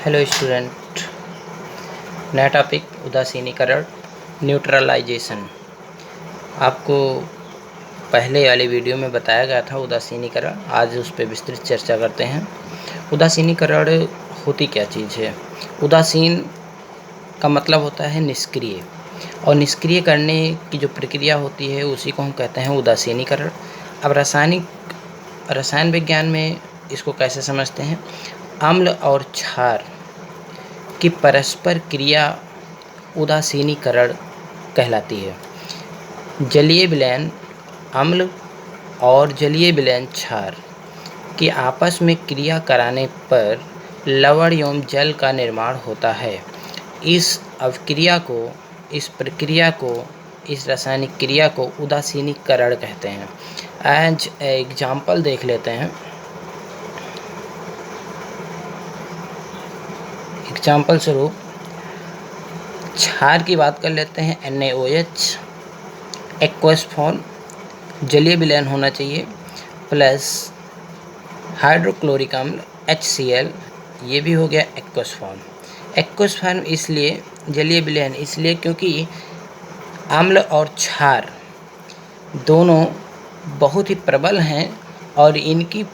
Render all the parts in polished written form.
Hello student, नया topic उदासीनीकरण neutralisation. आपको पहले वाले वीडियो में बताया गया था उदासीनीकरण। आज उस पर विस्तृत चर्चा करते हैं। उदासीनीकरण होती क्या चीज़ है? उदासीन का मतलब होता है निष्क्रिय, और निष्क्रिय करने की जो प्रक्रिया होती है उसी को हम कहते हैं उदासीनीकरण। अब रसायन विज्ञान में इसको कैसे समझते हैं? अम्ल और क्षार की परस्पर क्रिया उदासीनीकरण कहलाती है। जलीय विलयन अम्ल और जलीय विलयन क्षार की आपस में क्रिया कराने पर लवण एवं जल का निर्माण होता है। इस प्रक्रिया को, इस रासायनिक क्रिया को उदासीनीकरण कहते हैं। एज एग्जाम्पल देख लेते हैं। एग्जाम्पल स्वरूप क्षार की बात कर लेते हैं। NaOH एक्वस फॉर्म, जलीय विलयन होना चाहिए, प्लस हाइड्रोक्लोरिक अम्ल HCl, ये भी हो गया एक्वस फॉर्म। एक्वस फॉर्म इसलिए, जलीय विलयन इसलिए क्योंकि अम्ल और क्षार दोनों बहुत ही प्रबल हैं और इनकी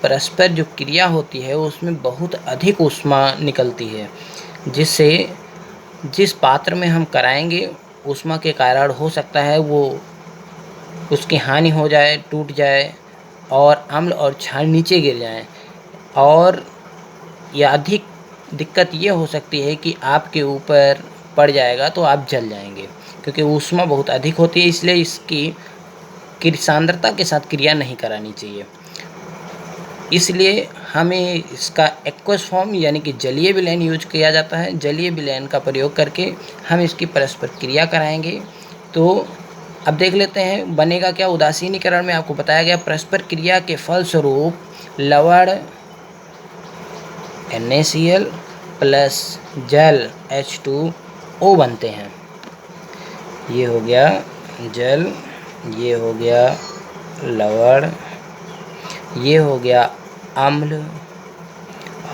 परस्पर जो क्रिया होती है उसमें बहुत अधिक ऊष्मा निकलती है, जिससे जिस पात्र में हम कराएंगे ऊष्मा के कारण हो सकता है वो उसकी हानि हो जाए, टूट जाए और अम्ल और क्षार नीचे गिर जाएं। और या अधिक दिक्कत ये हो सकती है कि आपके ऊपर पड़ जाएगा तो आप जल जाएंगे, क्योंकि ऊष्मा बहुत अधिक होती है। इसलिए इसकी सांद्रता के साथ क्रिया नहीं करानी चाहिए। इसलिए हमें इसका एक्वस फॉर्म यानी कि जलीय विलयन यूज किया जाता है। जलीय विलयन का प्रयोग करके हम इसकी परस्पर क्रिया कराएंगे। तो अब देख लेते हैं बनेगा क्या। उदासीनीकरण में आपको बताया गया परस्पर क्रिया के फलस्वरूप लवण NaCl प्लस जल H2O बनते हैं। ये हो गया जल, ये हो गया लवण, ये हो गया अम्ल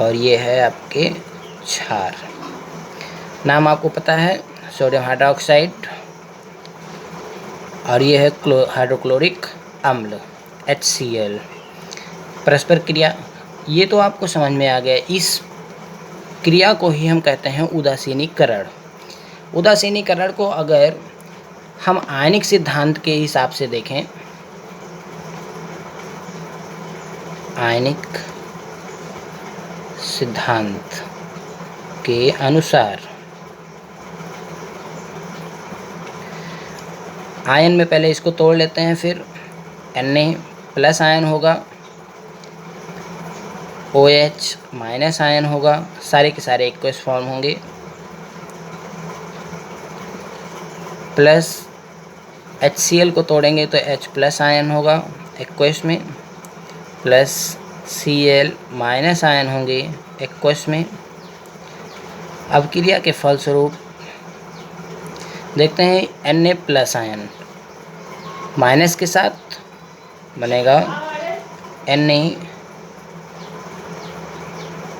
और ये है आपके क्षार। नाम आपको पता है, सोडियम हाइड्रोक्साइड, और ये है हाइड्रोक्लोरिक अम्ल HCl। परस्पर क्रिया ये तो आपको समझ में आ गया। इस क्रिया को ही हम कहते हैं उदासीनीकरण। उदासीनीकरण को अगर हम आयनिक सिद्धांत के हिसाब से देखें, आयनिक सिद्धांत के अनुसार आयन में पहले इसको तोड़ लेते हैं, फिर Na प्लस आयन होगा, OH माइनस आयन होगा, सारे के सारे एक्वस फॉर्म होंगे, प्लस HCl को तोड़ेंगे तो H प्लस आयन होगा एक्वस में, प्लस Cl माइनस आयन होंगे एक्वस में। अब क्रिया के फलस्वरूप देखते हैं Na प्लस आयन माइनस के साथ बनेगा Na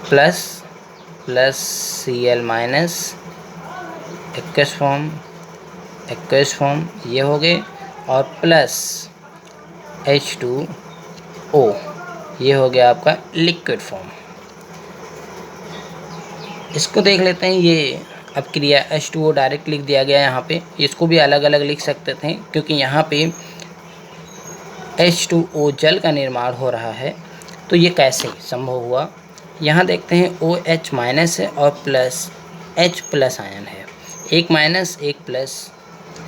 plus plus Cl minus aqueous form ये हो गए, और प्लस H2O ये हो गया आपका लिक्विड फॉर्म। इसको देख लेते हैं। ये अब क्रिया H2O डायरेक्ट लिख दिया गया यहाँ पे। इसको भी अलग अलग लिख सकते थे क्योंकि यहाँ पे H2O जल का निर्माण हो रहा है। तो ये कैसे संभव हुआ? यहाँ देखते हैं OH माइनस है और प्लस H प्लस आयन है। एक माइनस एक प्लस,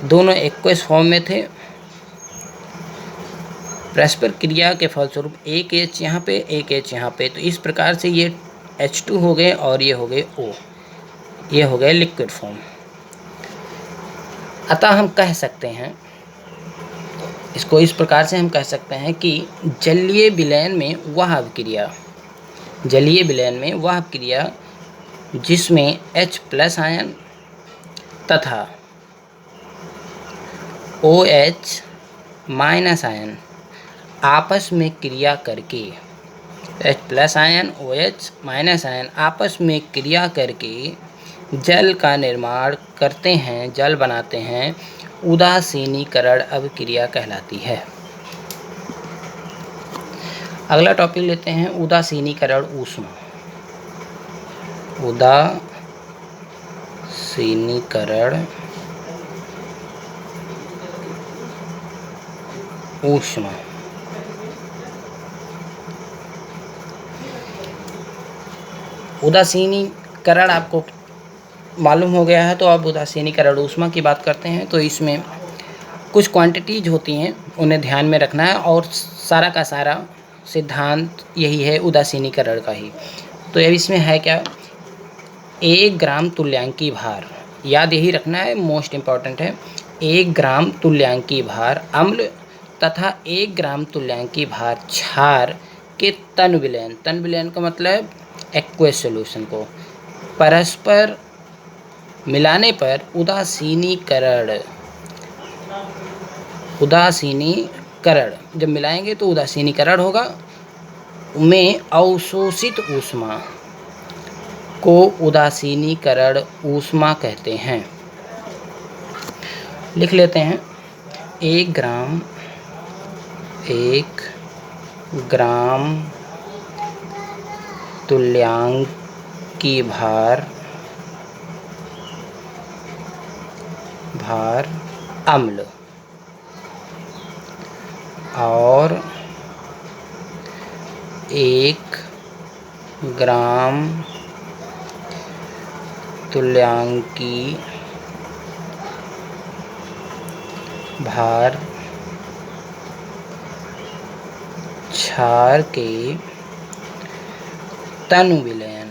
दोनों एक्वस फॉर्म में थे। परस्पर क्रिया के फलस्वरूप एक H यहाँ पे, एक H यहाँ पे, तो इस प्रकार से ये H2 हो गए और ये हो गए O, ये हो गए लिक्विड फॉर्म। अतः हम कह सकते हैं, इसको इस प्रकार से हम कह सकते हैं कि जलीय विलयन में वह क्रिया जिसमें H प्लस आयन तथा OH माइनस आयन आपस में क्रिया करके H plus ion OH minus ion आपस में क्रिया करके जल का निर्माण करते हैं, जल बनाते हैं। उदासीनीकरण अभिक्रिया कहलाती है। अगला टॉपिक लेते हैं उदासीनीकरण ऊष्मा। उदासीनीकरण ऊष्मा। उदासीनीकरण आपको मालूम हो गया है, तो अब उदासीनीकरण ऊष्मा की बात करते हैं। तो इसमें कुछ क्वांटिटीज होती हैं, उन्हें ध्यान में रखना है, और सारा का सारा सिद्धांत यही है उदासीनीकरण का ही। तो अब इसमें है क्या, 1 ग्राम तुल्यांकी भार, याद यही रखना है, मोस्ट इम्पॉर्टेंट है। 1 ग्राम तुल्यांकी भार अम्ल तथा 1 ग्राम तुल्यांकी भार क्षार के तन विलयन का मतलब एक्वस सॉल्यूशन को परस्पर मिलाने पर उदासीनीकरण जब मिलाएंगे तो उदासीनीकरण होगा, में अवशोषित ऊष्मा को उदासीनीकरण ऊष्मा कहते हैं। लिख लेते हैं, 1 ग्राम तुल्यांकी भार अम्ल और 1 ग्राम तुल्यांकी भार क्षार के तन विलयन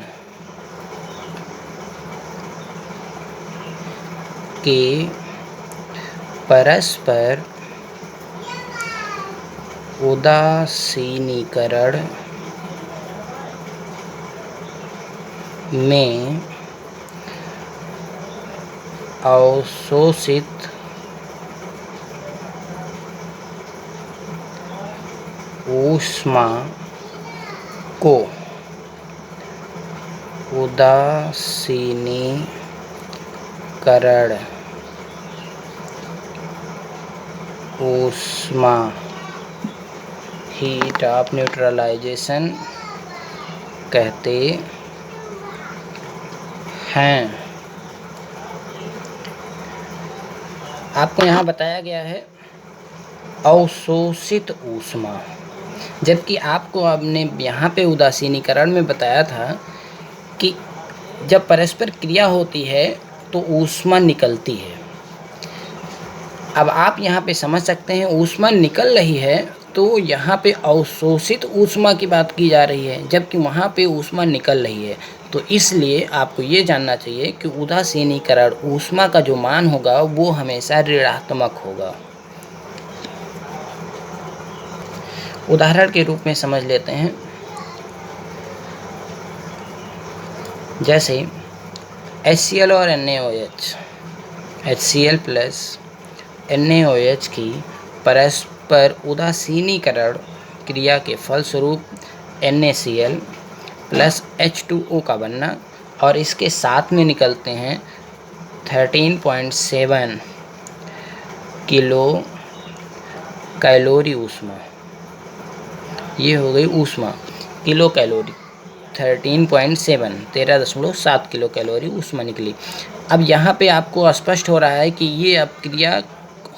के परस्पर उदासीनीकरण में अवशोषित ऊष्मा को उदासीनीकरण ऊष्मा हीट ऑफ न्यूट्रलाइजेशन कहते हैं। आपको यहाँ बताया गया है अवशोषित ऊष्मा, जबकि आपको आपने यहाँ पे उदासीनीकरण में बताया था कि जब परस्पर क्रिया होती है तो ऊष्मा निकलती है। अब आप यहाँ पे समझ सकते हैं ऊष्मा निकल रही है, तो यहाँ पे अवशोषित ऊष्मा की बात की जा रही है, जबकि वहाँ पे ऊष्मा निकल रही है। तो इसलिए आपको ये जानना चाहिए कि उदासीनीकरण ऊष्मा का जो मान होगा वो हमेशा ऋणात्मक होगा। उदाहरण के रूप में समझ लेते हैं, जैसे HCl और NaOH, HCl प्लस NaOH की परस्पर उदासीनीकरण क्रिया के फलस्वरूप NaCl प्लस H2O का बनना, और इसके साथ में निकलते हैं 13.7 किलो कैलोरी ऊष्मा। ये हो गई ऊष्मा, किलो कैलोरी 13.7 किलो कैलोरी ऊष्मा निकली। अब यहाँ पे आपको स्पष्ट हो रहा है कि ये अब क्रिया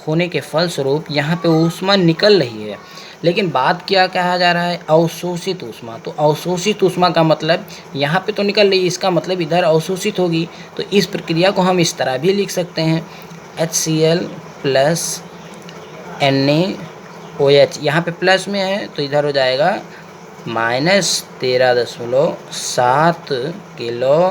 होने के फलस्वरूप यहाँ पे ऊष्मा निकल रही है, लेकिन बात क्या कहा जा रहा है, अवशोषित ऊष्मा। तो अवशोषित ऊष्मा का मतलब यहाँ पे तो निकल रही है, इसका मतलब इधर अवशोषित होगी। तो इस प्रक्रिया को हम इस तरह भी लिख सकते हैं, HCl प्लस NaOH, यहाँ पे प्लस में है तो इधर हो जाएगा -13.7 किलो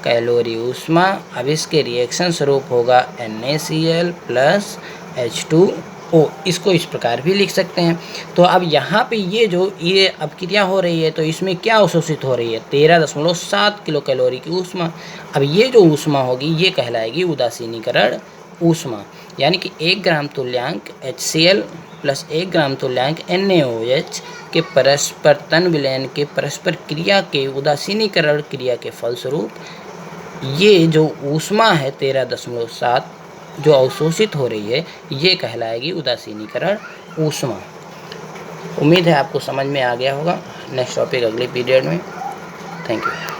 कैलोरी ऊष्मा। अब इसके रिएक्शन स्वरूप होगा NaCl प्लस H2O, इसको इस प्रकार भी लिख सकते हैं। तो अब यहाँ पे ये अब क्रिया हो रही है, तो इसमें क्या अवशोषित हो रही है, 13.7 किलो कैलोरी की ऊष्मा। अब ये जो ऊष्मा होगी ये कहलाएगी उदासीनीकरण ऊष्मा, यानी कि 1 ग्राम तुल्यांक HCl प्लस 1 ग्राम तुल्यांक NaOH के परस्पर तन विलयन के परस्पर क्रिया के उदासीनीकरण क्रिया के फलस्वरूप ये जो ऊष्मा है 13.7 जो अवशोषित हो रही है, ये कहलाएगी उदासीनीकरण ऊष्मा। उम्मीद है आपको समझ में आ गया होगा। नेक्स्ट टॉपिक अगले पीरियड में। Thank you.